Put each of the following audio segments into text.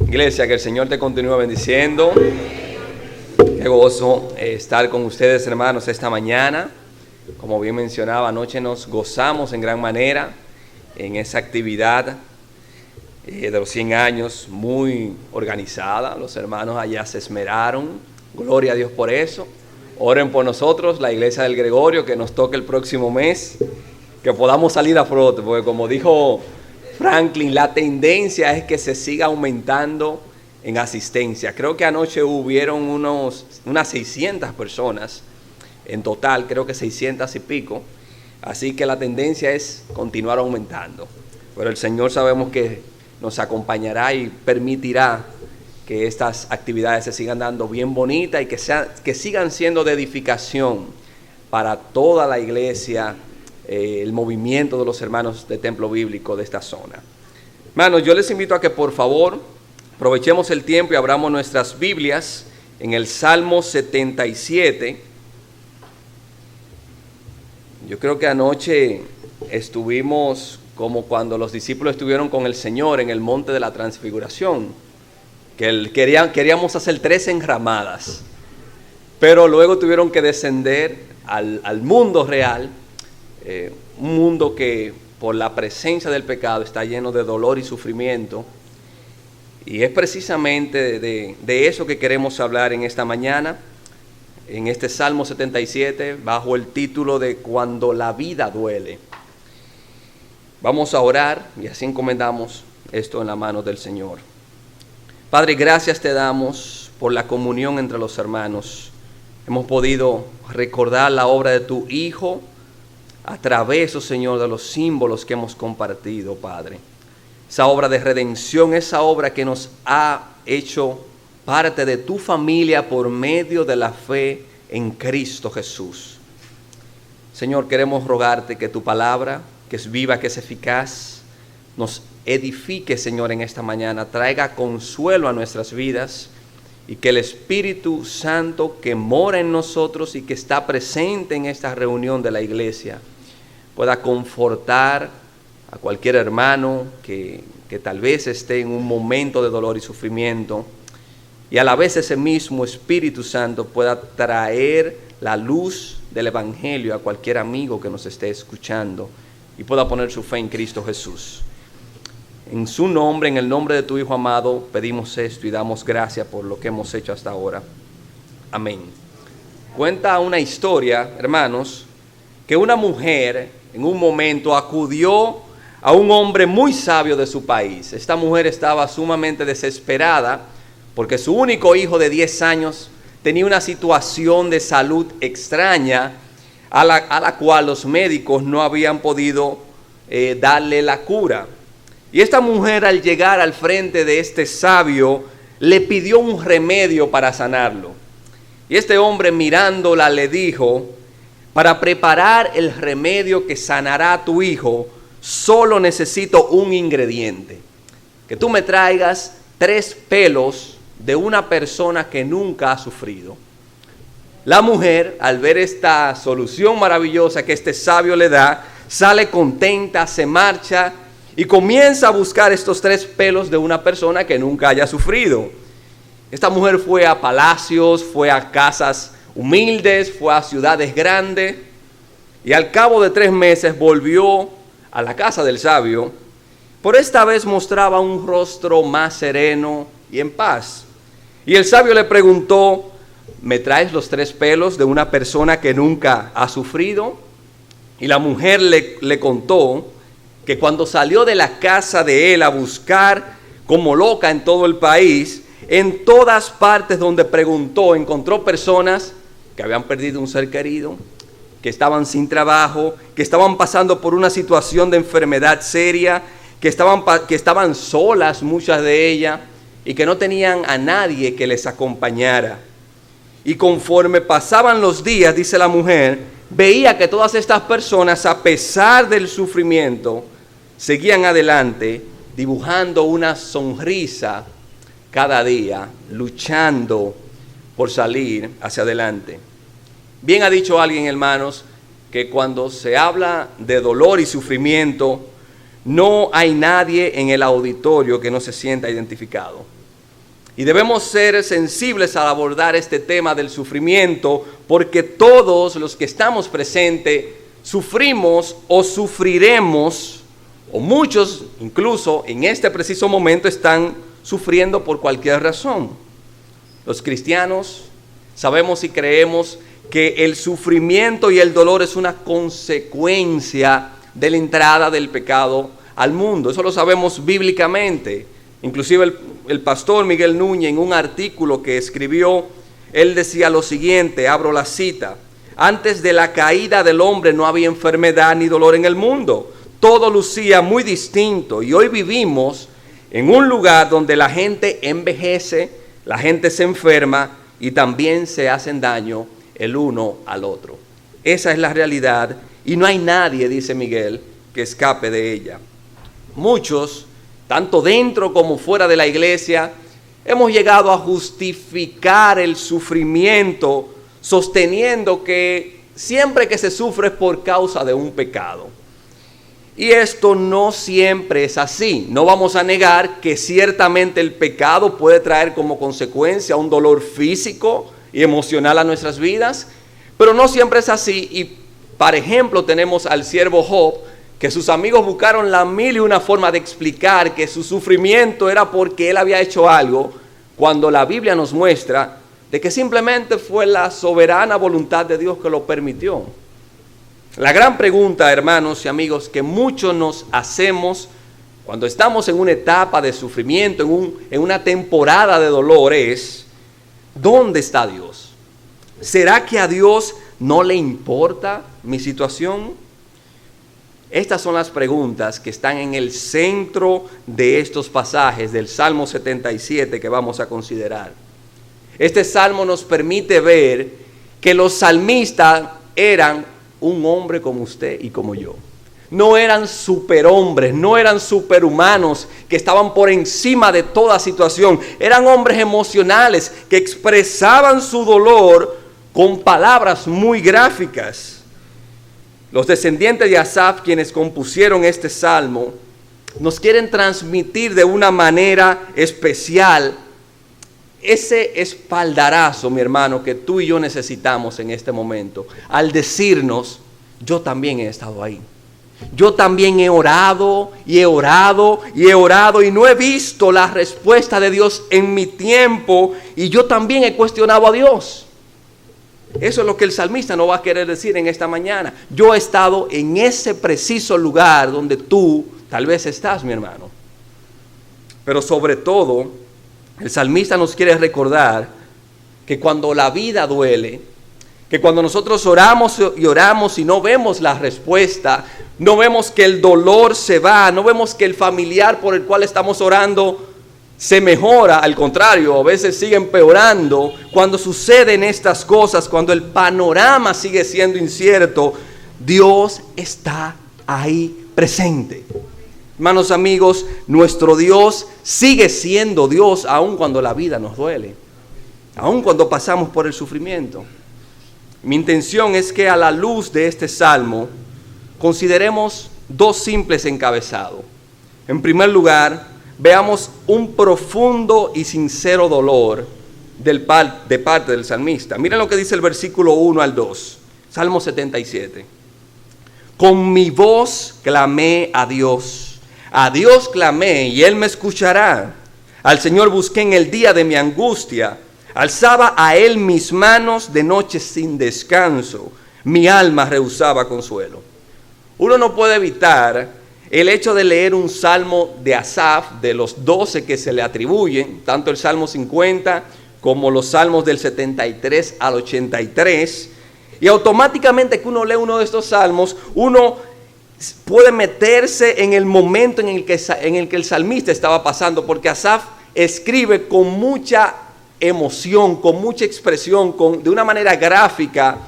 Iglesia, que el Señor te continúe bendiciendo. Qué gozo estar con ustedes, hermanos, esta mañana. Como bien mencionaba, anoche nos gozamos en gran manera en esa actividad de los 100 años, muy organizada. Los hermanos allá se esmeraron. Gloria a Dios por eso. Oren por nosotros, la Iglesia del Gregorio, que nos toque el próximo mes, que podamos salir a flote, porque como dijo Franklin, la tendencia es que se siga aumentando en asistencia. Creo que anoche hubieron unas 600 personas en total, creo que 600 y pico. Así que la tendencia es continuar aumentando. Pero el Señor sabemos que nos acompañará y permitirá que estas actividades se sigan dando bien bonitas y que sigan siendo de edificación para toda la iglesia, el movimiento de los hermanos de Templo Bíblico de esta zona. Hermanos, yo les invito a que por favor aprovechemos el tiempo y abramos nuestras Biblias en el Salmo 77. Yo creo que anoche estuvimos como cuando los discípulos estuvieron con el Señor en el monte de la Transfiguración, que queríamos hacer 3 enramadas, pero luego tuvieron que descender al mundo real, un mundo que por la presencia del pecado está lleno de dolor y sufrimiento. Y es precisamente de eso que queremos hablar en esta mañana, en este Salmo 77, bajo el título de Cuando la vida duele. Vamos a orar y así encomendamos esto en la mano del Señor. Padre, gracias te damos por la comunión entre los hermanos. Hemos podido recordar la obra de tu Hijo a través, oh Señor, de los símbolos que hemos compartido, Padre. Esa obra de redención, esa obra que nos ha hecho parte de tu familia por medio de la fe en Cristo Jesús. Señor, queremos rogarte que tu palabra, que es viva, que es eficaz, nos edifique, Señor, en esta mañana, traiga consuelo a nuestras vidas y que el Espíritu Santo que mora en nosotros y que está presente en esta reunión de la iglesia pueda confortar a cualquier hermano que tal vez esté en un momento de dolor y sufrimiento, y a la vez ese mismo Espíritu Santo pueda traer la luz del Evangelio a cualquier amigo que nos esté escuchando y pueda poner su fe en Cristo Jesús. En su nombre, en el nombre de tu Hijo amado, pedimos esto y damos gracias por lo que hemos hecho hasta ahora. Amén. Cuenta una historia, hermanos, que una mujer en un momento acudió a un hombre muy sabio de su país. Esta mujer estaba sumamente desesperada porque su único hijo de 10 años tenía una situación de salud extraña a la cual los médicos no habían podido darle la cura. Y esta mujer, al llegar al frente de este sabio, le pidió un remedio para sanarlo. Y este hombre, mirándola, le dijo: para preparar el remedio que sanará a tu hijo, solo necesito un ingrediente. Que tú me traigas 3 pelos de una persona que nunca ha sufrido. La mujer, al ver esta solución maravillosa que este sabio le da, sale contenta, se marcha y comienza a buscar estos 3 pelos de una persona que nunca haya sufrido. Esta mujer fue a palacios, fue a casas humildes, fue a ciudades grandes, y al cabo de 3 meses volvió a la casa del sabio. Por esta vez mostraba un rostro más sereno y en paz. Y el sabio le preguntó: ¿me traes los 3 pelos de una persona que nunca ha sufrido? Y la mujer le contó que cuando salió de la casa de él a buscar como loca en todo el país, en todas partes donde preguntó, encontró personas que habían perdido un ser querido, que estaban sin trabajo, que estaban pasando por una situación de enfermedad seria, que estaban solas muchas de ellas y que no tenían a nadie que les acompañara. Y conforme pasaban los días, dice la mujer, veía que todas estas personas, a pesar del sufrimiento, seguían adelante, dibujando una sonrisa cada día, luchando por salir hacia adelante. Bien ha dicho alguien, hermanos, que cuando se habla de dolor y sufrimiento, no hay nadie en el auditorio que no se sienta identificado. Y debemos ser sensibles al abordar este tema del sufrimiento, porque todos los que estamos presentes sufrimos o sufriremos, o muchos incluso en este preciso momento están sufriendo por cualquier razón. Los cristianos sabemos y creemos que el sufrimiento y el dolor es una consecuencia de la entrada del pecado al mundo. Eso lo sabemos bíblicamente. Inclusive el pastor Miguel Núñez, en un artículo que escribió, él decía lo siguiente, abro la cita: antes de la caída del hombre no había enfermedad ni dolor en el mundo. Todo lucía muy distinto y hoy vivimos en un lugar donde la gente envejece, la gente se enferma y también se hacen daño el uno al otro. Esa es la realidad y no hay nadie, dice Miguel, que escape de ella. Muchos, tanto dentro como fuera de la iglesia, hemos llegado a justificar el sufrimiento sosteniendo que siempre que se sufre es por causa de un pecado. Y esto no siempre es así. No vamos a negar que ciertamente el pecado puede traer como consecuencia un dolor físico y emocional a nuestras vidas, pero no siempre es así. Y, por ejemplo, tenemos al siervo Job, que sus amigos buscaron la mil y una forma de explicar que su sufrimiento era porque él había hecho algo, cuando la Biblia nos muestra de que simplemente fue la soberana voluntad de Dios que lo permitió. La gran pregunta, hermanos y amigos, que muchos nos hacemos cuando estamos en una etapa de sufrimiento, en una temporada de dolor es: ¿dónde está Dios? ¿Será que a Dios no le importa mi situación? Estas son las preguntas que están en el centro de estos pasajes del Salmo 77 que vamos a considerar. Este salmo nos permite ver que los salmistas eran un hombre como usted y como yo. No eran superhombres, no eran superhumanos que estaban por encima de toda situación. Eran hombres emocionales que expresaban su dolor con palabras muy gráficas. Los descendientes de Asaf, quienes compusieron este salmo, nos quieren transmitir de una manera especial ese espaldarazo, mi hermano, que tú y yo necesitamos en este momento, al decirnos: yo también he estado ahí. Yo también he orado y he orado y he orado y no he visto la respuesta de Dios en mi tiempo, y yo también he cuestionado a Dios. Eso es lo que el salmista no va a querer decir en esta mañana. Yo he estado en ese preciso lugar donde tú tal vez estás, mi hermano. Pero sobre todo, el salmista nos quiere recordar que cuando la vida duele, que cuando nosotros oramos y oramos y no vemos la respuesta, no vemos que el dolor se va, no vemos que el familiar por el cual estamos orando se mejora, al contrario, a veces sigue empeorando. Cuando suceden estas cosas, cuando el panorama sigue siendo incierto, Dios está ahí presente. Hermanos, amigos, nuestro Dios sigue siendo Dios aun cuando la vida nos duele, aun cuando pasamos por el sufrimiento. Mi intención es que a la luz de este salmo consideremos dos simples encabezados. En primer lugar, veamos un profundo y sincero dolor de parte del salmista. Miren lo que dice el versículo 1 al 2, Salmo 77. Con mi voz clamé a Dios clamé y Él me escuchará. Al Señor busqué en el día de mi angustia, alzaba a Él mis manos de noche sin descanso, mi alma rehusaba consuelo. Uno no puede evitar el hecho de leer un salmo de Asaf, de los 12 que se le atribuyen, tanto el Salmo 50 como los salmos del 73 al 83, y automáticamente que uno lee uno de estos salmos, uno puede meterse en el momento en el que el salmista estaba pasando, porque Asaf escribe con mucha emoción, con mucha expresión, de una manera gráfica,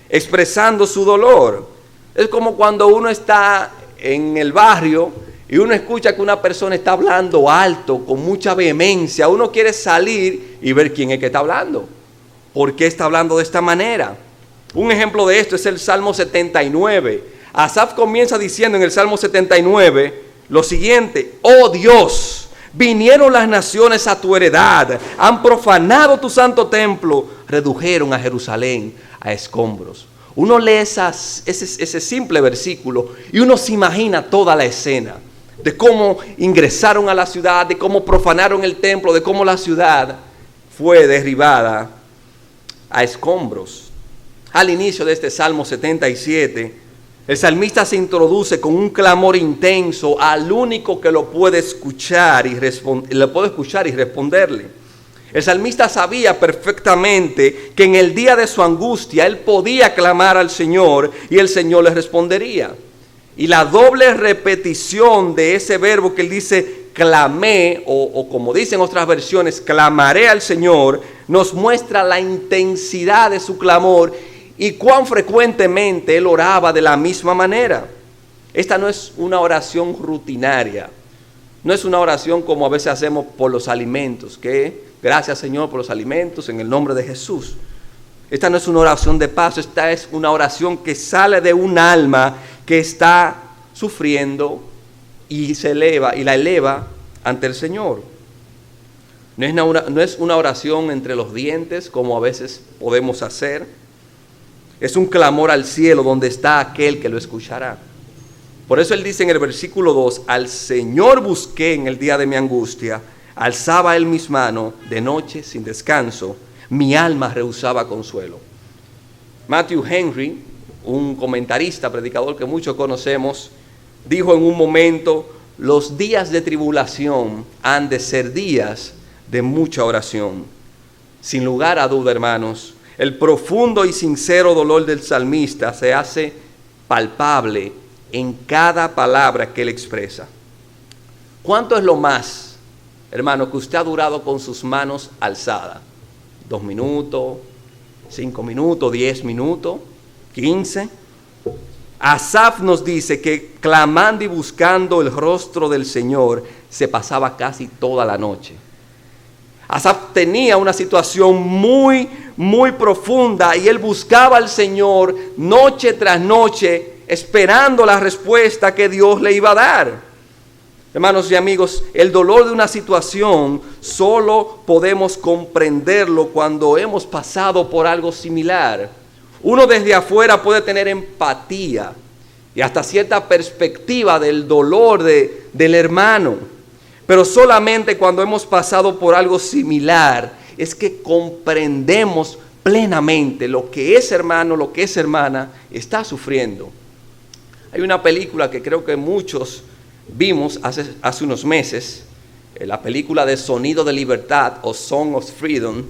expresando su dolor. Es como cuando uno está en el barrio y uno escucha que una persona está hablando alto, con mucha vehemencia. Uno quiere salir y ver quién es que está hablando, por qué está hablando de esta manera. Un ejemplo de esto es el Salmo 79. Asaf comienza diciendo en el Salmo 79 lo siguiente: oh Dios, Vinieron las naciones a tu heredad, han profanado tu santo templo, redujeron a Jerusalén a escombros. Uno lee ese simple versículo y uno se imagina toda la escena de cómo ingresaron a la ciudad, de cómo profanaron el templo, de cómo la ciudad fue derribada a escombros. Al inicio de este Salmo 77, el salmista se introduce con un clamor intenso al único que lo puede escuchar y responderle. El salmista sabía perfectamente que en el día de su angustia él podía clamar al Señor y el Señor le respondería. Y la doble repetición de ese verbo que él dice, clamé, o como dicen otras versiones, clamaré al Señor, nos muestra la intensidad de su clamor y cuán frecuentemente él oraba de la misma manera. Esta no es una oración rutinaria, no es una oración como a veces hacemos por los alimentos, que gracias Señor por los alimentos en el nombre de Jesús. Esta no es una oración de paso, esta es una oración que sale de un alma que está sufriendo y se eleva y la eleva ante el Señor. No es una oración entre los dientes como a veces podemos hacer. Es un clamor al cielo donde está aquel que lo escuchará. Por eso él dice en el versículo 2, al Señor busqué en el día de mi angustia, alzaba él mis manos de noche sin descanso, mi alma rehusaba consuelo. Matthew Henry, un comentarista, predicador que muchos conocemos, dijo en un momento, los días de tribulación han de ser días de mucha oración. Sin lugar a duda, hermanos, el profundo y sincero dolor del salmista se hace palpable en cada palabra que él expresa. ¿Cuánto es lo más, hermano, que usted ha durado con sus manos alzadas? 2 minutos, 5 minutos, 10 minutos, 15. Asaf nos dice que clamando y buscando el rostro del Señor se pasaba casi toda la noche. Asaf tenía una situación muy profunda y él buscaba al Señor noche tras noche esperando la respuesta que Dios le iba a dar. Hermanos y amigos, el dolor de una situación solo podemos comprenderlo cuando hemos pasado por algo similar. Uno desde afuera puede tener empatía y hasta cierta perspectiva del dolor del hermano. Pero solamente cuando hemos pasado por algo similar es que comprendemos plenamente lo que ese hermano, lo que esa hermana está sufriendo. Hay una película que creo que muchos vimos hace unos meses, la película de Sonido de Libertad o Song of Freedom.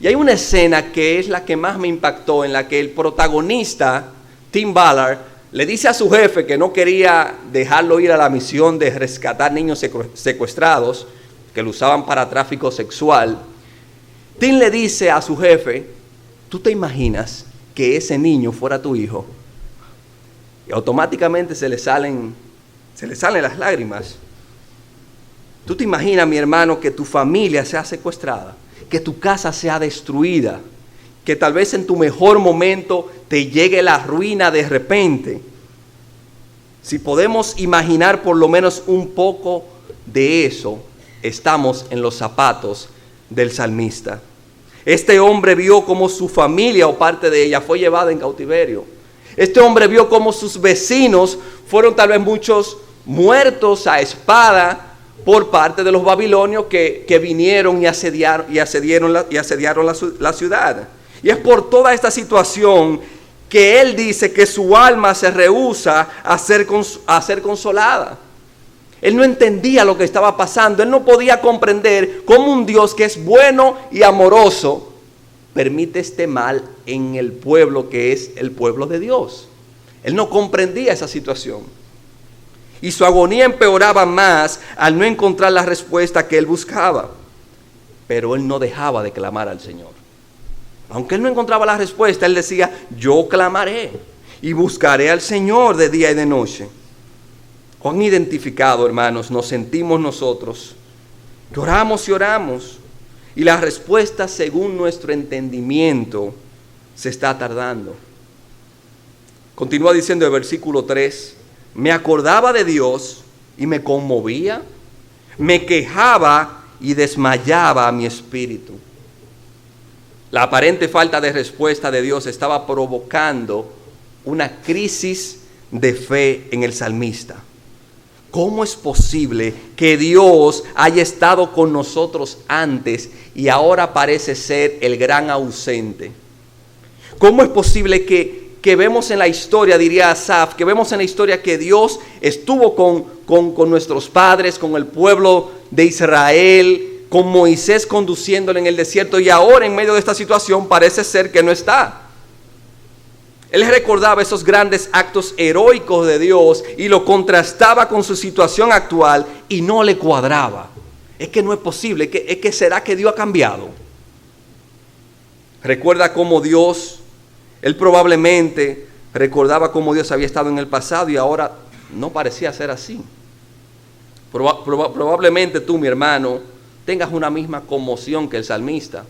Y hay una escena que es la que más me impactó, en la que el protagonista, Tim Ballard, le dice a su jefe que no quería dejarlo ir a la misión de rescatar niños secuestrados, que lo usaban para tráfico sexual. Tim le dice a su jefe, ¿tú te imaginas que ese niño fuera tu hijo? Y automáticamente se le salen las lágrimas. ¿Tú te imaginas, mi hermano, que tu familia sea secuestrada? Que tu casa sea destruida, que tal vez en tu mejor momento te llegue la ruina de repente. Si podemos imaginar por lo menos un poco de eso, estamos en los zapatos del salmista. Este hombre vio cómo su familia o parte de ella fue llevada en cautiverio. Este hombre vio cómo sus vecinos fueron tal vez muchos muertos a espada por parte de los babilonios que vinieron y asediaron la ciudad. Y es por toda esta situación que él dice que su alma se rehúsa a ser consolada. Él no entendía lo que estaba pasando. Él no podía comprender cómo un Dios que es bueno y amoroso permite este mal en el pueblo que es el pueblo de Dios. Él no comprendía esa situación. Y su agonía empeoraba más al no encontrar la respuesta que él buscaba. Pero él no dejaba de clamar al Señor. Aunque él no encontraba la respuesta, él decía, yo clamaré y buscaré al Señor de día y de noche. ¿Cuán identificado, hermanos, nos sentimos nosotros? Que oramos y oramos y la respuesta según nuestro entendimiento se está tardando. Continúa diciendo el versículo 3, me acordaba de Dios y me conmovía. Me quejaba y desmayaba mi espíritu. La aparente falta de respuesta de Dios estaba provocando una crisis de fe en el salmista. ¿Cómo es posible que Dios haya estado con nosotros antes y ahora parece ser el gran ausente? ¿Cómo es posible que vemos en la historia, diría Asaf, que vemos en la historia que Dios estuvo con nuestros padres, con el pueblo de Israel, con Moisés conduciéndole en el desierto, y ahora en medio de esta situación parece ser que no está? Él recordaba esos grandes actos heroicos de Dios y lo contrastaba con su situación actual y no le cuadraba. Es que no es posible, es que ¿será que Dios ha cambiado? Recuerda cómo él probablemente recordaba cómo Dios había estado en el pasado y ahora no parecía ser así. Probablemente tú, mi hermano, tengas una misma conmoción que el salmista.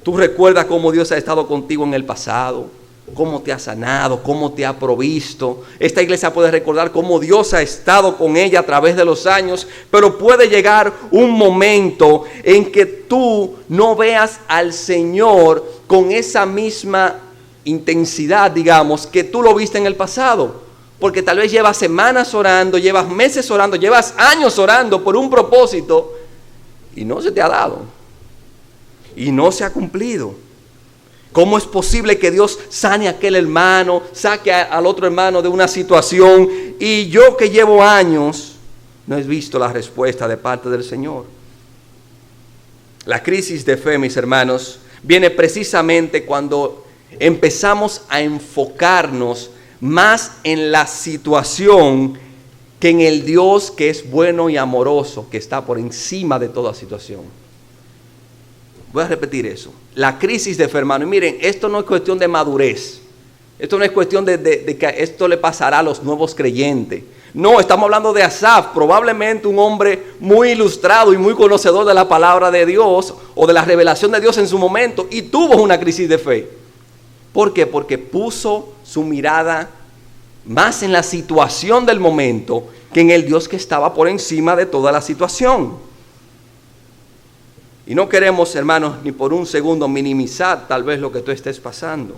Tú recuerdas cómo Dios ha estado contigo en el pasado, cómo te ha sanado, cómo te ha provisto. Esta iglesia puede recordar cómo Dios ha estado con ella a través de los años, pero puede llegar un momento en que tú no veas al Señor con esa misma intensidad, digamos, que tú lo viste en el pasado. Porque tal vez llevas semanas orando, llevas meses orando, llevas años orando por un propósito y no se te ha dado. Y no se ha cumplido. ¿Cómo es posible que Dios sane a aquel hermano, saque al otro hermano de una situación, y yo que llevo años no he visto la respuesta de parte del Señor? La crisis de fe, mis hermanos, viene precisamente cuando empezamos a enfocarnos más en la situación que en el Dios que es bueno y amoroso, que está por encima de toda situación. Voy a repetir eso. La crisis de fe, hermano. Y miren, esto no es cuestión de madurez. Esto no es cuestión de que esto le pasará a los nuevos creyentes. No, estamos hablando de Asaf, probablemente un hombre muy ilustrado y muy conocedor de la palabra de Dios o de la revelación de Dios en su momento, y tuvo una crisis de fe. ¿Por qué? Porque puso su mirada más en la situación del momento que en el Dios que estaba por encima de toda la situación. Y no queremos, hermanos, ni por un segundo minimizar tal vez lo que tú estés pasando.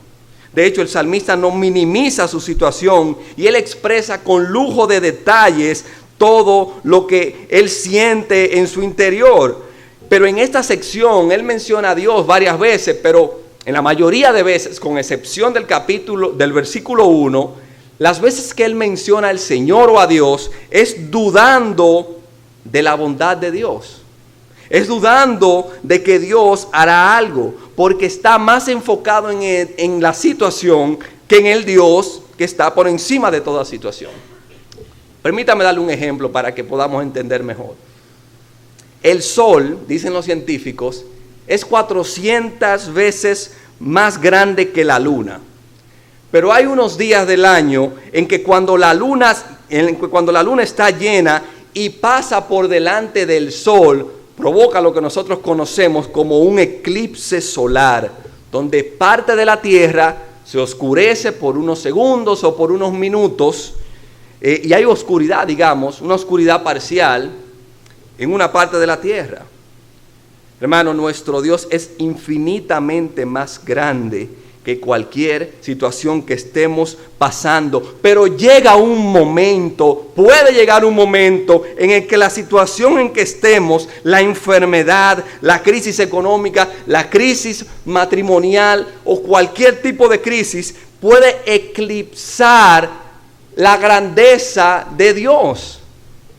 De hecho, el salmista no minimiza su situación y él expresa con lujo de detalles todo lo que él siente en su interior. Pero en esta sección él menciona a Dios varias veces, pero en la mayoría de veces, con excepción del versículo 1, las veces que él menciona al Señor o a Dios es dudando de la bondad de Dios. Es dudando de que Dios hará algo, porque está más enfocado en la situación que en el Dios que está por encima de toda situación. Permítame darle un ejemplo para que podamos entender mejor. El Sol, dicen los científicos, es 400 veces más grande que la Luna. Pero hay unos días del año en que cuando la luna está llena y pasa por delante del Sol, provoca lo que nosotros conocemos como un eclipse solar, donde parte de la Tierra se oscurece por unos segundos o por unos minutos, y hay oscuridad, digamos, una oscuridad parcial en una parte de la Tierra. Hermano, nuestro Dios es infinitamente más grande que cualquier situación que estemos pasando. Pero llega un momento, puede llegar un momento en el que la situación en que estemos, la enfermedad, la crisis económica, la crisis matrimonial o cualquier tipo de crisis, puede eclipsar la grandeza de Dios.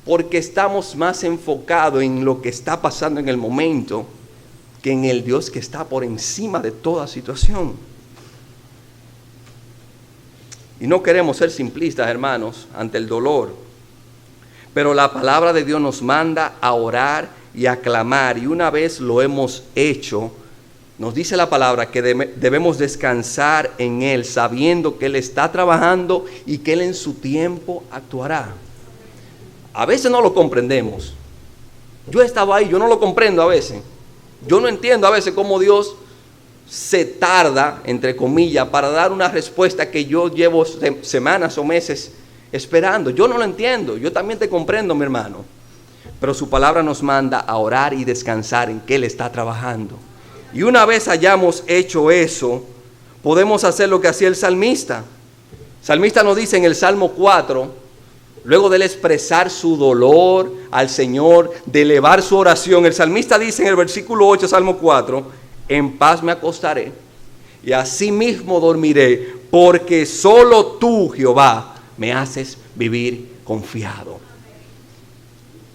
Porque estamos más enfocados en lo que está pasando en el momento que en el Dios que está por encima de toda situación. Y no queremos ser simplistas, hermanos, ante el dolor. Pero la palabra de Dios nos manda a orar y a clamar. Y una vez lo hemos hecho, nos dice la palabra que debemos descansar en Él, sabiendo que Él está trabajando y que Él en su tiempo actuará. A veces no lo comprendemos. Yo he estado ahí, yo no lo comprendo a veces. Yo no entiendo a veces cómo Dios se tarda, entre comillas, para dar una respuesta que yo llevo semanas o meses esperando. Yo no lo entiendo, yo también te comprendo, mi hermano. pero su palabra nos manda a orar y descansar en que Él está trabajando. Y una vez hayamos hecho eso, podemos hacer lo que hacía el salmista. El salmista nos dice en el Salmo 4, luego de él expresar su dolor al Señor, de elevar su oración, el salmista dice en el versículo 8, Salmo 4, en paz me acostaré y asimismo dormiré, porque solo tú, Jehová, me haces vivir confiado.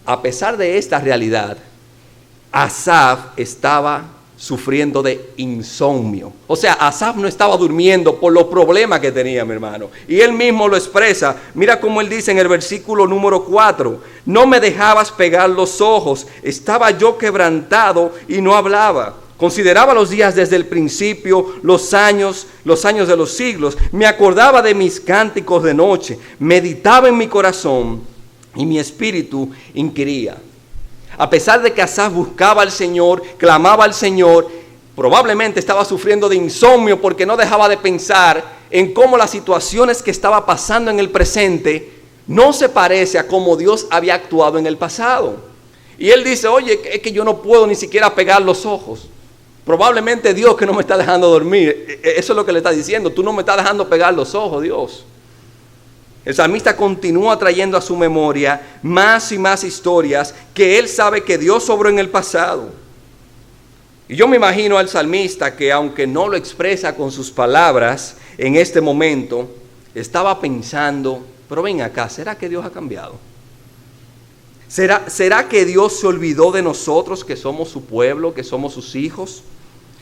A pesar de esta realidad, Asaf estaba sufriendo de insomnio. O sea, Asaf no estaba durmiendo por los problemas que tenía, mi hermano. Y él mismo lo expresa. Mira cómo él dice en el versículo número 4. No me dejabas pegar los ojos. Estaba yo quebrantado y no hablaba. Consideraba los días desde el principio, los años de los siglos. Me acordaba de mis cánticos de noche. Meditaba en mi corazón y mi espíritu inquiría. A pesar de que Asaf buscaba al Señor, clamaba al Señor, probablemente estaba sufriendo de insomnio porque no dejaba de pensar en cómo las situaciones que estaba pasando en el presente no se parece a cómo Dios había actuado en el pasado. Y él dice, oye, es que yo no puedo ni siquiera pegar los ojos. Probablemente Dios que no me está dejando dormir. Eso es lo que le está diciendo, tú no me estás dejando pegar los ojos, Dios. El salmista continúa trayendo a su memoria más y más historias que él sabe que Dios obró en el pasado. Y yo me imagino al salmista que, aunque no lo expresa con sus palabras en este momento, estaba pensando, pero ven acá, ¿será que Dios ha cambiado? ¿Será que Dios se olvidó de nosotros, que somos su pueblo, que somos sus hijos?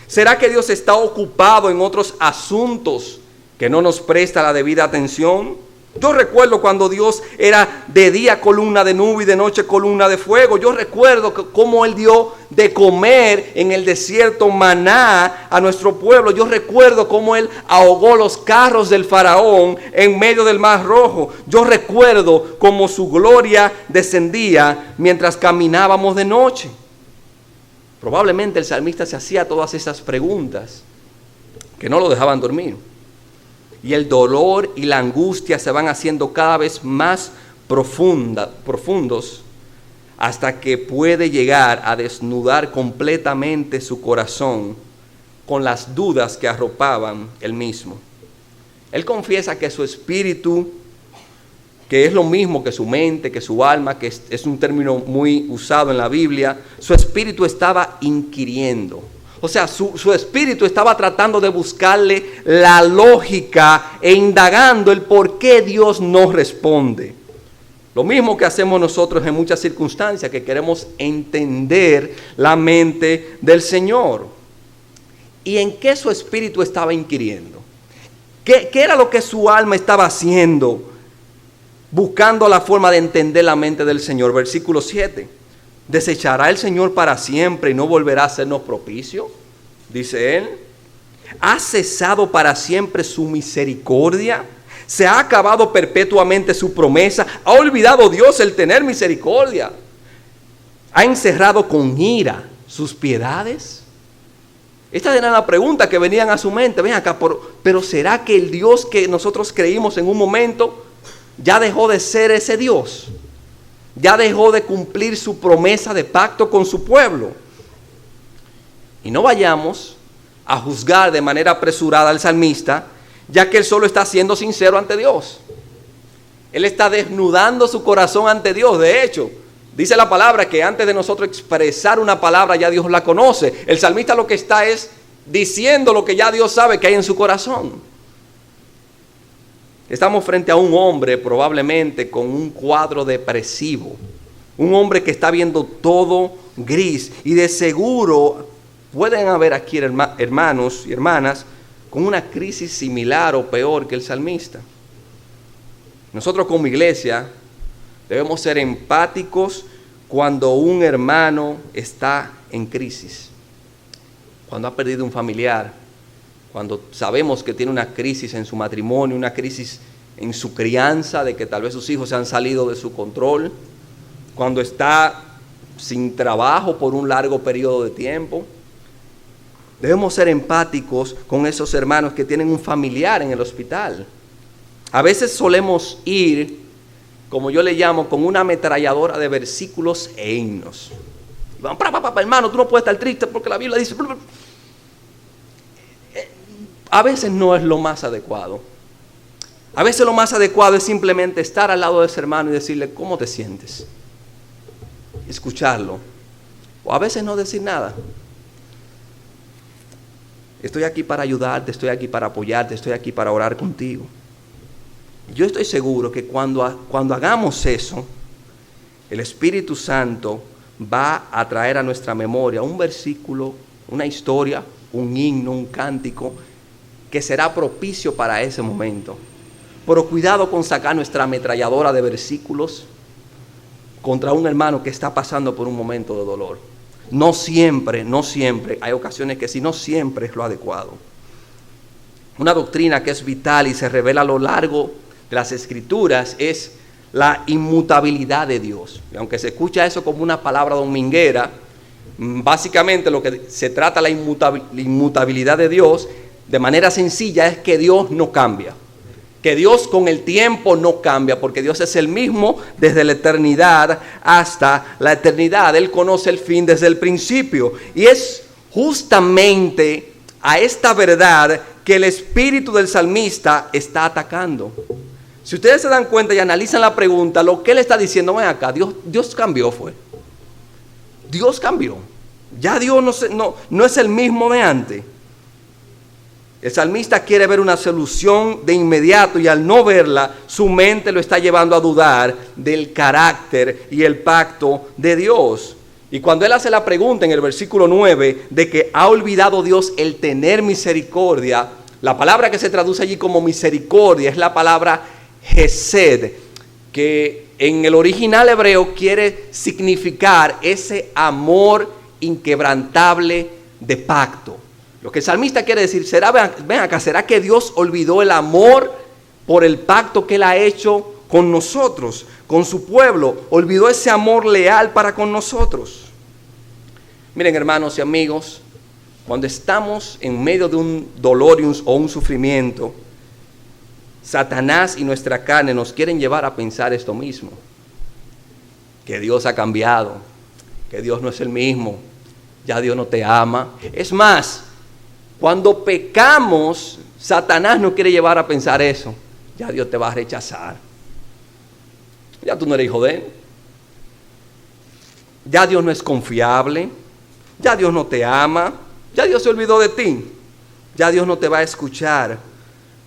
¿Será que Dios está ocupado en otros asuntos que no nos presta la debida atención? Yo recuerdo cuando Dios era de día columna de nube y de noche columna de fuego. Yo recuerdo cómo Él dio de comer en el desierto maná a nuestro pueblo. Yo recuerdo cómo Él ahogó los carros del faraón en medio del mar rojo. Yo recuerdo cómo su gloria descendía mientras caminábamos de noche. Probablemente el salmista se hacía todas esas preguntas que no lo dejaban dormir. Y el dolor y la angustia se van haciendo cada vez más profundos hasta que puede llegar a desnudar completamente su corazón con las dudas que arropaban él mismo. Él confiesa que su espíritu, que es lo mismo que su mente, que su alma, que es un término muy usado en la Biblia, su espíritu estaba inquiriendo. O sea, su espíritu estaba tratando de buscarle la lógica e indagando el por qué Dios no responde. Lo mismo que hacemos nosotros en muchas circunstancias, que queremos entender la mente del Señor. ¿Y en qué su espíritu estaba inquiriendo? ¿Qué era lo que su alma estaba haciendo? Buscando la forma de entender la mente del Señor. Versículo 7. ¿Desechará el Señor para siempre y no volverá a hacernos propicio? Dice él. ¿Ha cesado para siempre su misericordia? ¿Se ha acabado perpetuamente su promesa? ¿Ha olvidado Dios el tener misericordia? ¿Ha encerrado con ira sus piedades? Esta era la pregunta que venían a su mente. Ven acá, pero ¿será que el Dios que nosotros creímos en un momento ya dejó de ser ese Dios? Ya dejó de cumplir su promesa de pacto con su pueblo. Y no vayamos a juzgar de manera apresurada al salmista, ya que él solo está siendo sincero ante Dios. Él está desnudando su corazón ante Dios. De hecho, dice la palabra que antes de nosotros expresar una palabra, ya Dios la conoce. El salmista lo que está es diciendo lo que ya Dios sabe que hay en su corazón. Estamos frente a un hombre probablemente con un cuadro depresivo, un hombre que está viendo todo gris, y de seguro pueden haber aquí hermanos y hermanas con una crisis similar o peor que el salmista. Nosotros como iglesia debemos ser empáticos cuando un hermano está en crisis, cuando ha perdido un familiar, cuando sabemos que tiene una crisis en su matrimonio, una crisis en su crianza, de que tal vez sus hijos se han salido de su control, cuando está sin trabajo por un largo periodo de tiempo. Debemos ser empáticos con esos hermanos que tienen un familiar en el hospital. A veces solemos ir como yo le llamo, con una ametralladora de versículos e himnos. Y van, hermano, tú no puedes estar triste porque la Biblia dice... A veces no es lo más adecuado. A veces lo más adecuado es simplemente estar al lado de ese hermano y decirle, ¿cómo te sientes? Escucharlo. O a veces no decir nada. Estoy aquí para ayudarte, estoy aquí para apoyarte, estoy aquí para orar contigo. Yo estoy seguro que cuando hagamos eso, el Espíritu Santo va a traer a nuestra memoria un versículo, una historia, un himno, un cántico, que será propicio para ese momento. Pero cuidado con sacar nuestra ametralladora de versículos contra un hermano que está pasando por un momento de dolor. No siempre, hay ocasiones que sí, no siempre es lo adecuado. Una doctrina que es vital y se revela a lo largo de las Escrituras es la inmutabilidad de Dios. Y aunque se escucha eso como una palabra dominguera, básicamente lo que se trata la inmutabilidad de Dios, de manera sencilla, es que Dios no cambia. Que Dios con el tiempo no cambia, porque Dios es el mismo desde la eternidad hasta la eternidad. Él conoce el fin desde el principio. Y es justamente a esta verdad que el espíritu del salmista está atacando. Si ustedes se dan cuenta y analizan la pregunta, lo que él está diciendo, ven acá, Dios cambió fue. Dios cambió. Ya Dios no es el mismo de antes. El salmista quiere ver una solución de inmediato y al no verla, su mente lo está llevando a dudar del carácter y el pacto de Dios. Y cuando él hace la pregunta en el versículo 9 de que ha olvidado Dios el tener misericordia, la palabra que se traduce allí como misericordia es la palabra hesed, que en el original hebreo quiere significar ese amor inquebrantable de pacto. Lo que el salmista quiere decir, ven acá, ¿será que Dios olvidó el amor por el pacto que Él ha hecho con nosotros, con su pueblo? Olvidó ese amor leal para con nosotros. Miren, hermanos y amigos, cuando estamos en medio de un dolor o un sufrimiento, Satanás y nuestra carne nos quieren llevar a pensar esto mismo. Que Dios ha cambiado, que Dios no es el mismo, ya Dios no te ama. Es más, cuando pecamos, Satanás nos quiere llevar a pensar eso. Ya Dios te va a rechazar. Ya tú no eres hijo de Él. Ya Dios no es confiable. Ya Dios no te ama. Ya Dios se olvidó de ti. Ya Dios no te va a escuchar.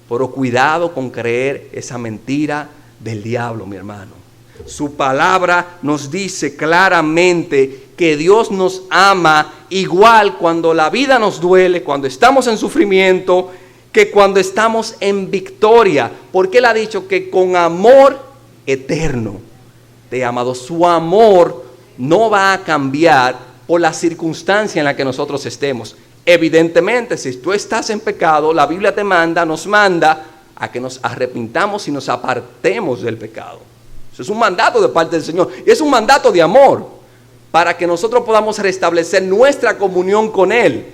Pero cuidado con creer esa mentira del diablo, mi hermano. Su palabra nos dice claramente que Dios nos ama igual cuando la vida nos duele, cuando estamos en sufrimiento, que cuando estamos en victoria. Porque Él ha dicho que con amor eterno te ha amado. Su amor no va a cambiar por la circunstancia en la que nosotros estemos. Evidentemente, si tú estás en pecado, la Biblia nos manda a que nos arrepintamos y nos apartemos del pecado. Eso es un mandato de parte del Señor. Y es un mandato de amor para que nosotros podamos restablecer nuestra comunión con Él.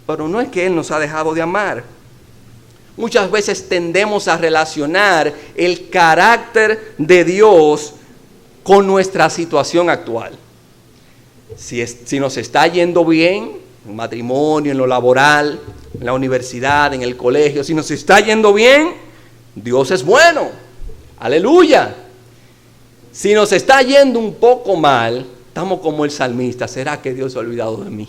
Pero no es que Él nos ha dejado de amar. Muchas veces tendemos a relacionar el carácter de Dios con nuestra situación actual. Si nos está yendo bien, en matrimonio, en lo laboral, en la universidad, en el colegio, si nos está yendo bien, Dios es bueno. Aleluya. Si nos está yendo un poco mal, estamos como el salmista. ¿Será que Dios se ha olvidado de mí?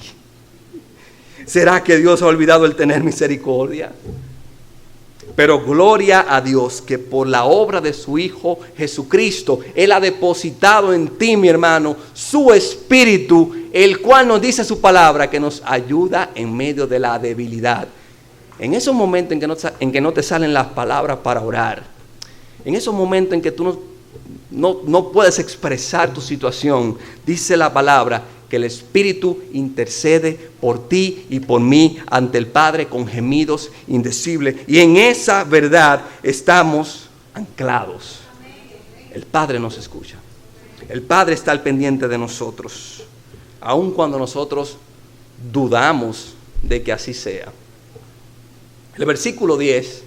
¿Será que Dios ha olvidado el tener misericordia? Pero gloria a Dios que por la obra de su Hijo Jesucristo, Él ha depositado en ti, mi hermano, su Espíritu, el cual nos dice su palabra que nos ayuda en medio de la debilidad. En esos momentos en que no te salen las palabras para orar, en esos momentos en que tú no puedes expresar tu situación, dice la palabra que el Espíritu intercede por ti y por mí ante el Padre con gemidos indecibles. Y en esa verdad estamos anclados. El Padre nos escucha. El Padre está al pendiente de nosotros, aun cuando nosotros dudamos de que así sea. El versículo 10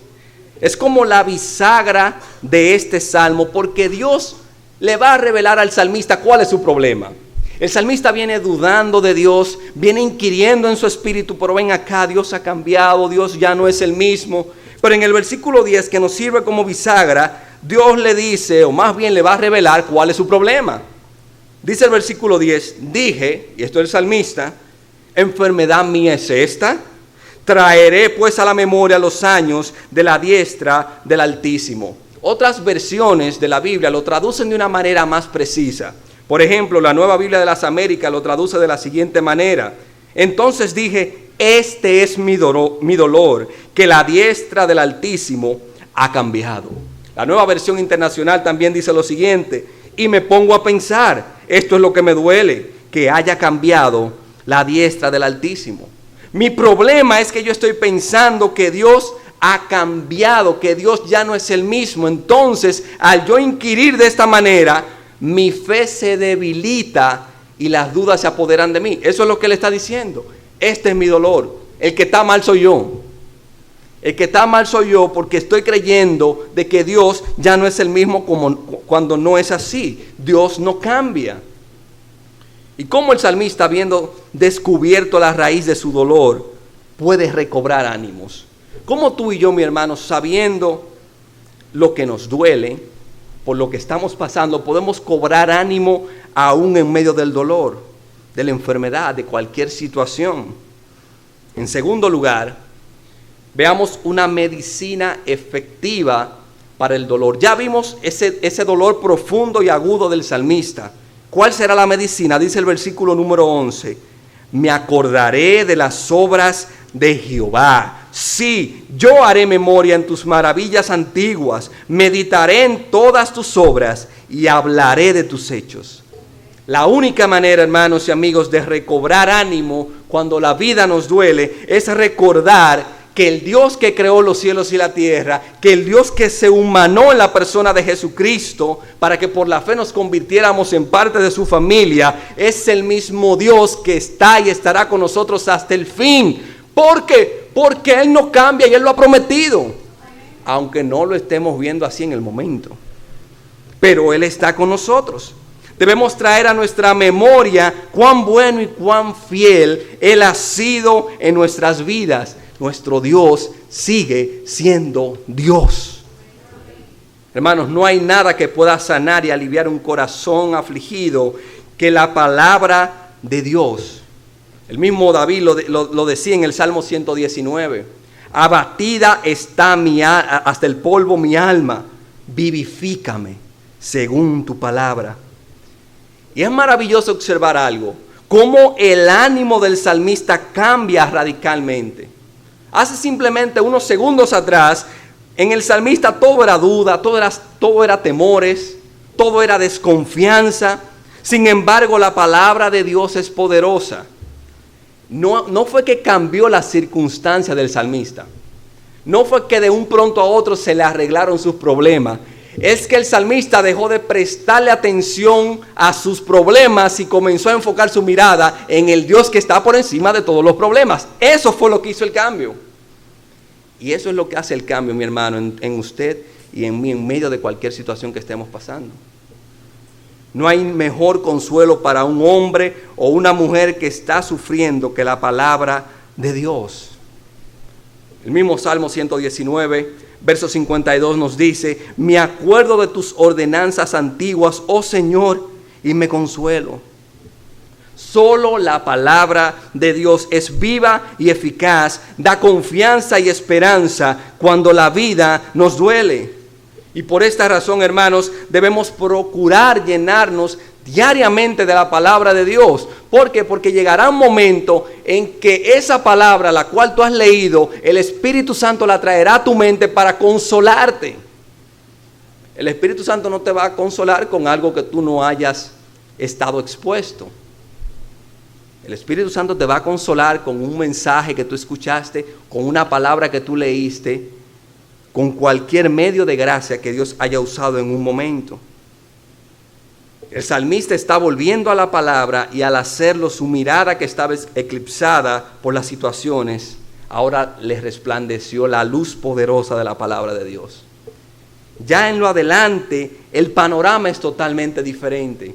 Es como la bisagra de este salmo, porque Dios le va a revelar al salmista cuál es su problema. El salmista viene dudando de Dios, viene inquiriendo en su espíritu, pero ven acá, Dios ha cambiado, Dios ya no es el mismo. Pero en el versículo 10, que nos sirve como bisagra, Dios le dice, o más bien le va a revelar cuál es su problema. Dice el versículo 10, dije, y esto es el salmista, ¿enfermedad mía es esta? Traeré pues a la memoria los años de la diestra del Altísimo. Otras versiones de la Biblia lo traducen de una manera más precisa. Por ejemplo, la Nueva Biblia de las Américas lo traduce de la siguiente manera. Entonces dije, este es mi dolor, que la diestra del Altísimo ha cambiado. La Nueva Versión Internacional también dice lo siguiente, y me pongo a pensar, esto es lo que me duele, que haya cambiado la diestra del Altísimo. Mi problema es que yo estoy pensando que Dios ha cambiado, que Dios ya no es el mismo. Entonces, al yo inquirir de esta manera, mi fe se debilita y las dudas se apoderan de mí. Eso es lo que él está diciendo. Este es mi dolor. El que está mal soy yo. El que está mal soy yo porque estoy creyendo de que Dios ya no es el mismo como cuando no es así. Dios no cambia. Y cómo el salmista, habiendo descubierto la raíz de su dolor, puede recobrar ánimos. Cómo tú y yo, mi hermano, sabiendo lo que nos duele, por lo que estamos pasando, podemos cobrar ánimo aún en medio del dolor, de la enfermedad, de cualquier situación. En segundo lugar, veamos una medicina efectiva para el dolor. Ya vimos ese dolor profundo y agudo del salmista. ¿Cuál será la medicina? Dice el versículo número 11. Me acordaré de las obras de Jehová. Sí, yo haré memoria en tus maravillas antiguas. Meditaré en todas tus obras y hablaré de tus hechos. La única manera, hermanos y amigos, de recobrar ánimo cuando la vida nos duele es recordar que el Dios que creó los cielos y la tierra, que el Dios que se humanó en la persona de Jesucristo para que por la fe nos convirtiéramos en parte de su familia, es el mismo Dios que está y estará con nosotros hasta el fin. ¿Por qué? Porque Él no cambia y Él lo ha prometido, aunque no lo estemos viendo así en el momento. Pero Él está con nosotros. Debemos traer a nuestra memoria cuán bueno y cuán fiel Él ha sido en nuestras vidas. Nuestro Dios sigue siendo Dios. Hermanos, no hay nada que pueda sanar y aliviar un corazón afligido que la palabra de Dios. El mismo David lo decía en el Salmo 119. Abatida está hasta el polvo mi alma, vivifícame según tu palabra. Y es maravilloso observar algo, cómo el ánimo del salmista cambia radicalmente. Hace simplemente unos segundos atrás, en el salmista todo era duda, todo era temores, todo era desconfianza. Sin embargo, la palabra de Dios es poderosa. No fue que cambió la circunstancia del salmista. No fue que de un pronto a otro se le arreglaron sus problemas. Es que el salmista dejó de prestarle atención a sus problemas y comenzó a enfocar su mirada en el Dios que está por encima de todos los problemas. Eso fue lo que hizo el cambio. Y eso es lo que hace el cambio, mi hermano, en usted y en mí, en medio de cualquier situación que estemos pasando. No hay mejor consuelo para un hombre o una mujer que está sufriendo que la palabra de Dios. El mismo Salmo 119, verso 52 nos dice, me acuerdo de tus ordenanzas antiguas, oh Señor, y me consuelo. Solo la palabra de Dios es viva y eficaz, da confianza y esperanza cuando la vida nos duele. Y por esta razón, hermanos, debemos procurar llenarnos diariamente de la palabra de Dios. ¿Por qué? Porque llegará un momento en que esa palabra, la cual tú has leído, el Espíritu Santo la traerá a tu mente para consolarte. El Espíritu Santo no te va a consolar con algo que tú no hayas estado expuesto. El Espíritu Santo te va a consolar con un mensaje que tú escuchaste, con una palabra que tú leíste, con cualquier medio de gracia que Dios haya usado en un momento. El salmista está volviendo a la palabra y al hacerlo su mirada que estaba eclipsada por las situaciones ahora les resplandeció la luz poderosa de la palabra de Dios. Ya en lo adelante, el panorama es totalmente diferente.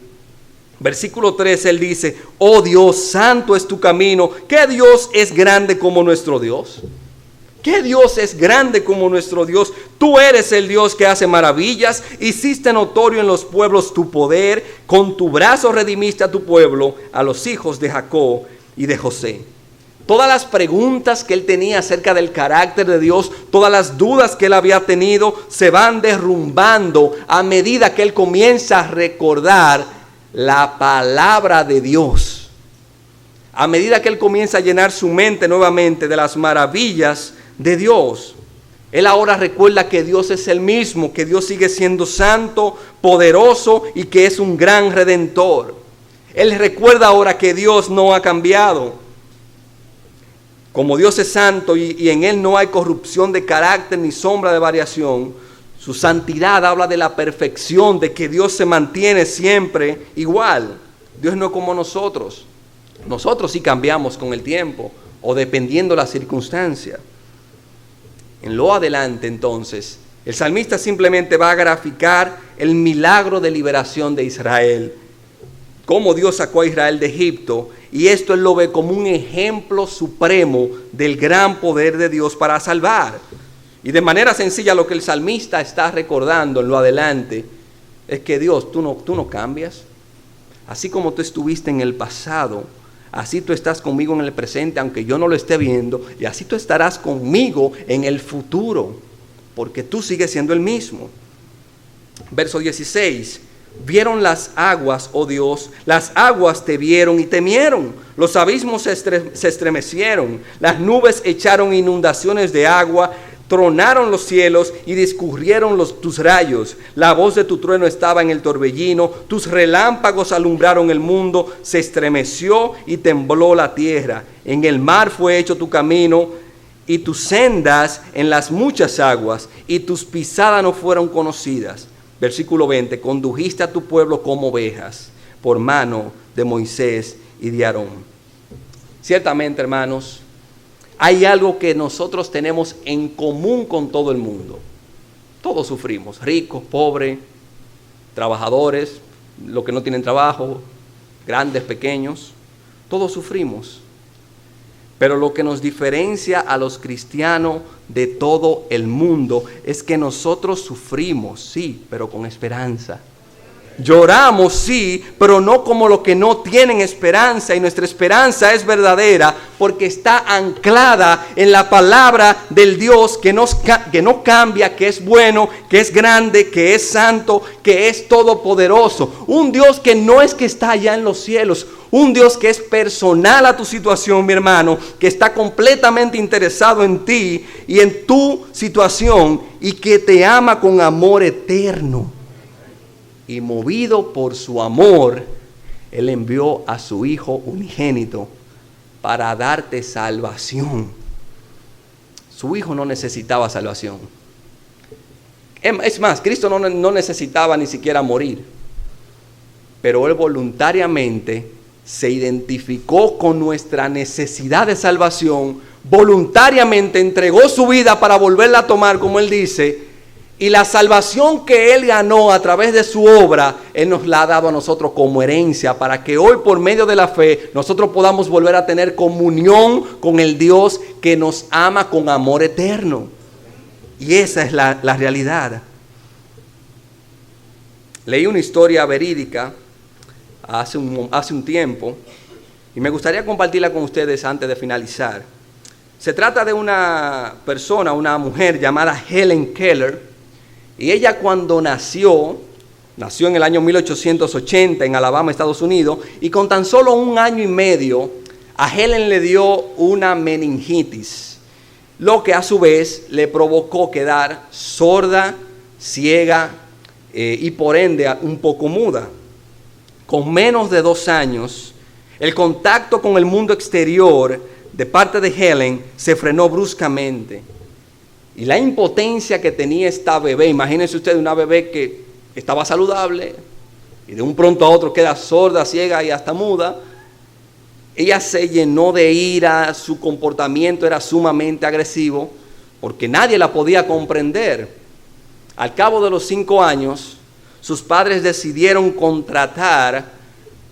Versículo 3, él dice: oh Dios, santo es tu camino. ¿Qué Dios es grande como nuestro Dios? ¿Qué Dios es grande como nuestro Dios? Tú eres el Dios que hace maravillas. Hiciste notorio en los pueblos tu poder. Con tu brazo redimiste a tu pueblo, a los hijos de Jacob y de José. Todas las preguntas que él tenía acerca del carácter de Dios, todas las dudas que él había tenido, se van derrumbando a medida que él comienza a recordar la palabra de Dios. A medida que él comienza a llenar su mente nuevamente de las maravillas de Dios, él ahora recuerda que Dios es el mismo, que Dios sigue siendo santo, poderoso y que es un gran redentor. Él recuerda ahora que Dios no ha cambiado. Como Dios es santo y en Él no hay corrupción de carácter ni sombra de variación, su santidad habla de la perfección, de que Dios se mantiene siempre igual. Dios no es como nosotros. Nosotros sí cambiamos con el tiempo o dependiendo la circunstancia. En lo adelante entonces, el salmista simplemente va a graficar el milagro de liberación de Israel. Cómo Dios sacó a Israel de Egipto, y esto él lo ve como un ejemplo supremo del gran poder de Dios para salvar. Y de manera sencilla lo que el salmista está recordando en lo adelante es que Dios, tú no cambias. Así como tú estuviste en el pasado, así tú estás conmigo en el presente, aunque yo no lo esté viendo, y así tú estarás conmigo en el futuro, porque tú sigues siendo el mismo. Verso 16. Vieron las aguas, oh Dios, las aguas te vieron y temieron. Los abismos se estremecieron, las nubes echaron inundaciones de agua, tronaron los cielos y discurrieron tus rayos. La voz de tu trueno estaba en el torbellino, tus relámpagos alumbraron el mundo, se estremeció y tembló la tierra. En el mar fue hecho tu camino y tus sendas en las muchas aguas, y tus pisadas no fueron conocidas. Versículo 20, condujiste a tu pueblo como ovejas por mano de Moisés y de Aarón. Ciertamente, hermanos, hay algo que nosotros tenemos en común con todo el mundo. Todos sufrimos, ricos, pobres, trabajadores, los que no tienen trabajo, grandes, pequeños, todos sufrimos. Pero lo que nos diferencia a los cristianos de todo el mundo es que nosotros sufrimos, sí, pero con esperanza. Lloramos, sí, pero no como los que no tienen esperanza. Y nuestra esperanza es verdadera porque está anclada en la palabra del Dios que no cambia, que es bueno, que es grande, que es santo, que es todopoderoso. Un Dios que no es que está allá en los cielos. Un Dios que es personal a tu situación, mi hermano, que está completamente interesado en ti y en tu situación y que te ama con amor eterno. Y movido por su amor, Él envió a su Hijo unigénito para darte salvación. Su Hijo no necesitaba salvación. Es más, Cristo no necesitaba ni siquiera morir. Pero Él voluntariamente se identificó con nuestra necesidad de salvación, voluntariamente entregó su vida para volverla a tomar, como Él dice, y la salvación que Él ganó a través de su obra, Él nos la ha dado a nosotros como herencia, para que hoy por medio de la fe nosotros podamos volver a tener comunión con el Dios que nos ama con amor eterno. Y esa es la realidad. Leí una historia verídica hace un tiempo y me gustaría compartirla con ustedes antes de finalizar. Se trata de una persona, una mujer llamada Helen Keller, y ella cuando nació en el año 1880 en Alabama, Estados Unidos, y con tan solo 1 año y medio a Helen le dio una meningitis, lo que a su vez le provocó quedar sorda, ciega y por ende un poco muda. Con menos de 2 años, el contacto con el mundo exterior de parte de Helen se frenó bruscamente. Y la impotencia que tenía esta bebé, imagínense ustedes una bebé que estaba saludable y de un pronto a otro queda sorda, ciega y hasta muda. ella se llenó de ira, su comportamiento era sumamente agresivo, porque nadie la podía comprender. Al cabo de los 5 años, sus padres decidieron contratar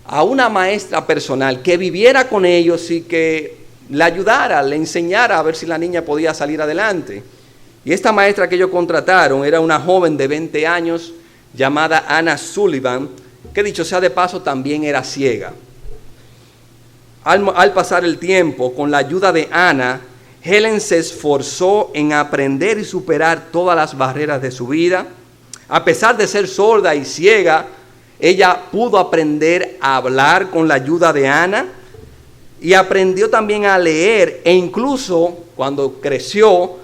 a una maestra personal que viviera con ellos y que la ayudara, le enseñara a ver si la niña podía salir adelante. Y esta maestra que ellos contrataron era una joven de 20 años llamada Anna Sullivan, que dicho sea de paso también era ciega. Al pasar el tiempo, con la ayuda de Anna, Helen se esforzó en aprender y superar todas las barreras de su vida. A pesar de ser sorda y ciega, ella pudo aprender a hablar con la ayuda de Anna y aprendió también a leer, e incluso cuando creció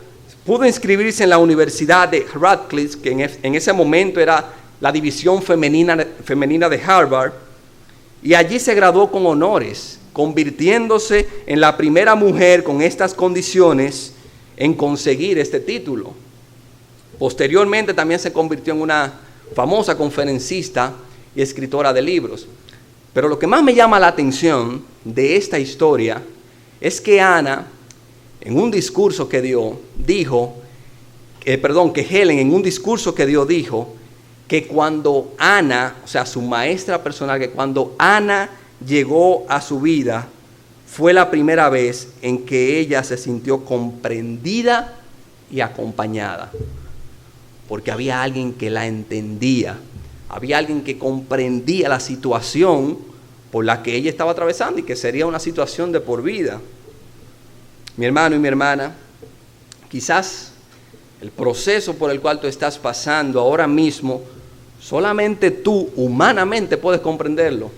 pudo inscribirse en la Universidad de Radcliffe, que en ese momento era la división femenina de Harvard, y allí se graduó con honores, convirtiéndose en la primera mujer con estas condiciones en conseguir este título. Posteriormente también se convirtió en una famosa conferencista y escritora de libros. Pero lo que más me llama la atención de esta historia es que Ana, en un discurso que dio, que Helen en un discurso que dio dijo que cuando Ana, o sea, su maestra personal, que cuando Ana llegó a su vida, fue la primera vez en que ella se sintió comprendida y acompañada. Porque había alguien que la entendía, había alguien que comprendía la situación por la que ella estaba atravesando y que sería una situación de por vida. Mi hermano y mi hermana, quizás el proceso por el cual tú estás pasando ahora mismo, solamente tú humanamente puedes comprenderlo.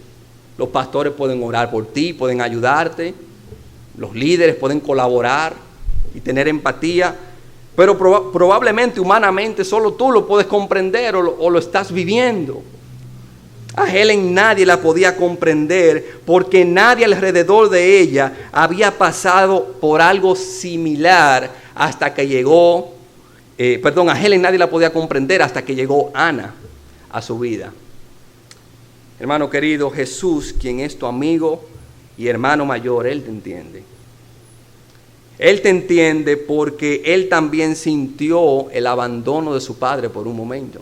Los pastores pueden orar por ti, pueden ayudarte, los líderes pueden colaborar y tener empatía, pero probablemente humanamente solo tú lo puedes comprender o lo estás viviendo. A Helen nadie la podía comprender porque nadie alrededor de ella había pasado por algo similar hasta que llegó, a Helen nadie la podía comprender hasta que llegó Ana a su vida. Hermano querido, Jesús, quien es tu amigo y hermano mayor, Él te entiende. Él te entiende porque Él también sintió el abandono de su padre por un momento.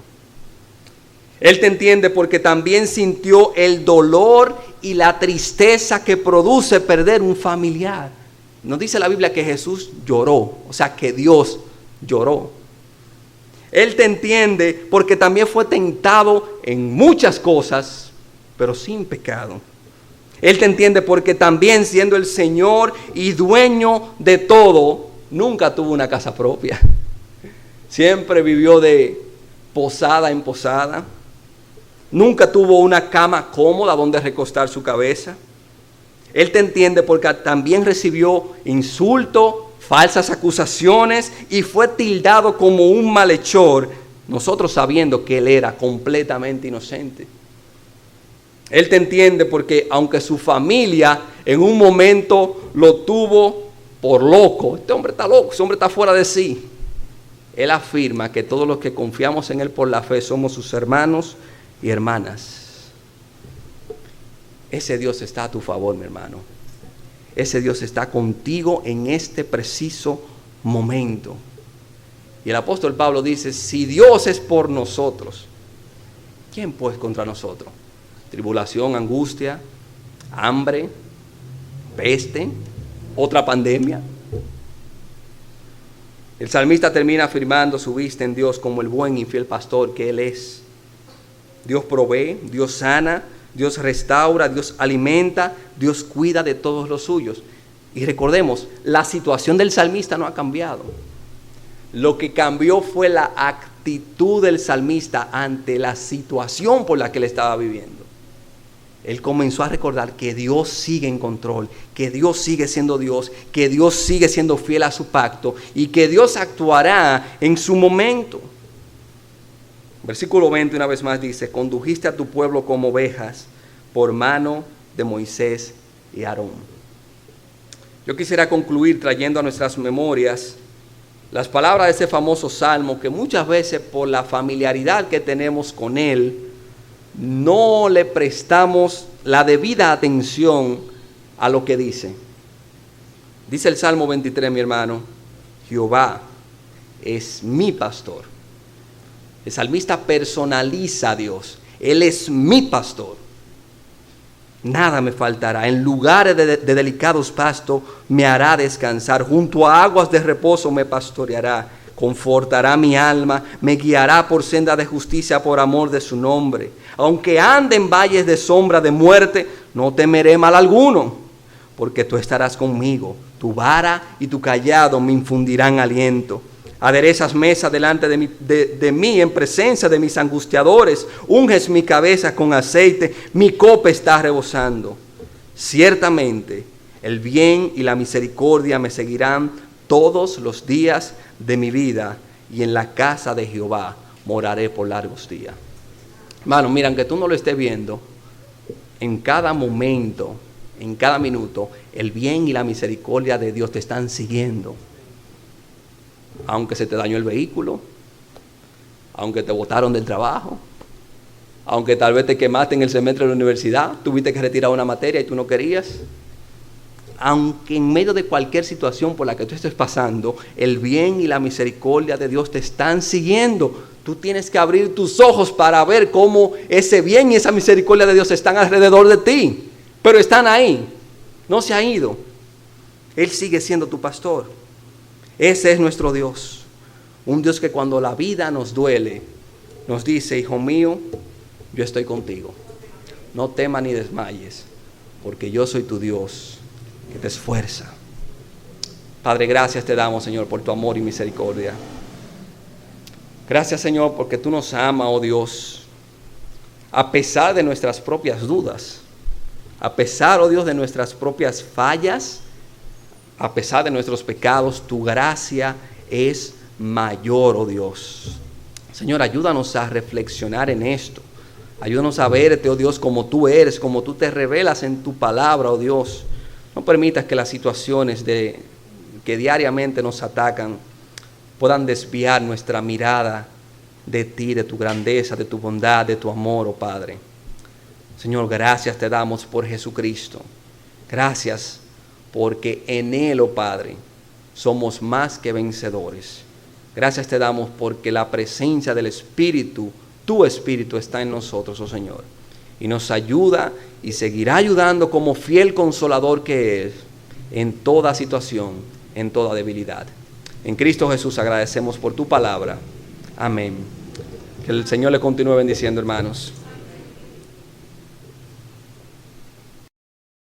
Él te entiende porque también sintió el dolor y la tristeza que produce perder un familiar. Nos dice la Biblia que Jesús lloró, o sea que Dios lloró. Él te entiende porque también fue tentado en muchas cosas, pero sin pecado. Él te entiende porque también siendo el Señor y dueño de todo, nunca tuvo una casa propia. Siempre vivió de posada en posada. Nunca tuvo una cama cómoda donde recostar su cabeza. Él te entiende porque también recibió insulto, falsas acusaciones y fue tildado como un malhechor, nosotros sabiendo que él era completamente inocente. Él te entiende porque aunque su familia en un momento lo tuvo por loco, este hombre está loco, este hombre está fuera de sí, Él afirma que todos los que confiamos en Él por la fe somos sus hermanos y hermanas. Ese Dios está a tu favor, mi hermano. Ese Dios está contigo en este preciso momento. Y el apóstol Pablo dice, si Dios es por nosotros, ¿quién pues contra nosotros? Tribulación, angustia, hambre, peste, otra pandemia. El salmista termina afirmando su vista en Dios como el buen y fiel pastor que Él es. Dios provee, Dios sana, Dios restaura, Dios alimenta, Dios cuida de todos los suyos. Y recordemos, la situación del salmista no ha cambiado. Lo que cambió fue la actitud del salmista ante la situación por la que él estaba viviendo. Él comenzó a recordar que Dios sigue en control, que Dios sigue siendo Dios, que Dios sigue siendo fiel a su pacto y que Dios actuará en su momento. Versículo 20 una vez más dice, condujiste a tu pueblo como ovejas por mano de Moisés y Aarón. Yo quisiera concluir trayendo a nuestras memorias las palabras de ese famoso salmo que muchas veces por la familiaridad que tenemos con él, no le prestamos la debida atención a lo que dice. Dice el Salmo 23, mi hermano, Jehová es mi pastor. El salmista personaliza a Dios. Él es mi pastor. Nada me faltará. En lugares de delicados pastos me hará descansar. Junto a aguas de reposo me pastoreará. Confortará mi alma. Me guiará por senda de justicia por amor de su nombre. Aunque ande en valles de sombra de muerte, no temeré mal alguno, porque tú estarás conmigo. Tu vara y tu cayado me infundirán aliento. Aderezas mesa delante de mí en presencia de mis angustiadores. Unges mi cabeza con aceite. Mi copa está rebosando. Ciertamente el bien y la misericordia me seguirán todos los días de mi vida, y en la casa de Jehová moraré por largos días. Hermano, mira, aunque tú no lo estés viendo, en cada momento, en cada minuto, el bien y la misericordia de Dios te están siguiendo. Aunque se te dañó el vehículo, aunque te botaron del trabajo, aunque tal vez te quemaste en el semestre de la universidad, tuviste que retirar una materia y tú no querías. Aunque en medio de cualquier situación por la que tú estés pasando, el bien y la misericordia de Dios te están siguiendo. Tú tienes que abrir tus ojos para ver cómo ese bien y esa misericordia de Dios están alrededor de ti. Pero están ahí, no se ha ido. Él sigue siendo tu pastor. Ese es nuestro Dios. Un Dios que cuando la vida nos duele, nos dice: hijo mío, yo estoy contigo. No temas ni desmayes, porque yo soy tu Dios, que te esfuerza. Padre, gracias te damos, Señor, por tu amor y misericordia. Gracias, Señor, porque tú nos amas, oh Dios, a pesar de nuestras propias dudas, a pesar, oh Dios, de nuestras propias fallas, a pesar de nuestros pecados. Tu gracia es mayor, oh Dios. Señor, ayúdanos a reflexionar en esto. Ayúdanos a verte, oh Dios, como tú eres, como tú te revelas en tu palabra, oh Dios. No permitas que las situaciones que diariamente nos atacan puedan desviar nuestra mirada de ti, de tu grandeza, de tu bondad, de tu amor, oh Padre. Señor, gracias te damos por Jesucristo. Gracias porque en Él, oh Padre, somos más que vencedores. Gracias te damos porque la presencia del Espíritu, tu Espíritu, está en nosotros, oh Señor. Y nos ayuda y seguirá ayudando como fiel consolador que es en toda situación, en toda debilidad. En Cristo Jesús agradecemos por tu palabra. Amén. Que el Señor le continúe bendiciendo, hermanos.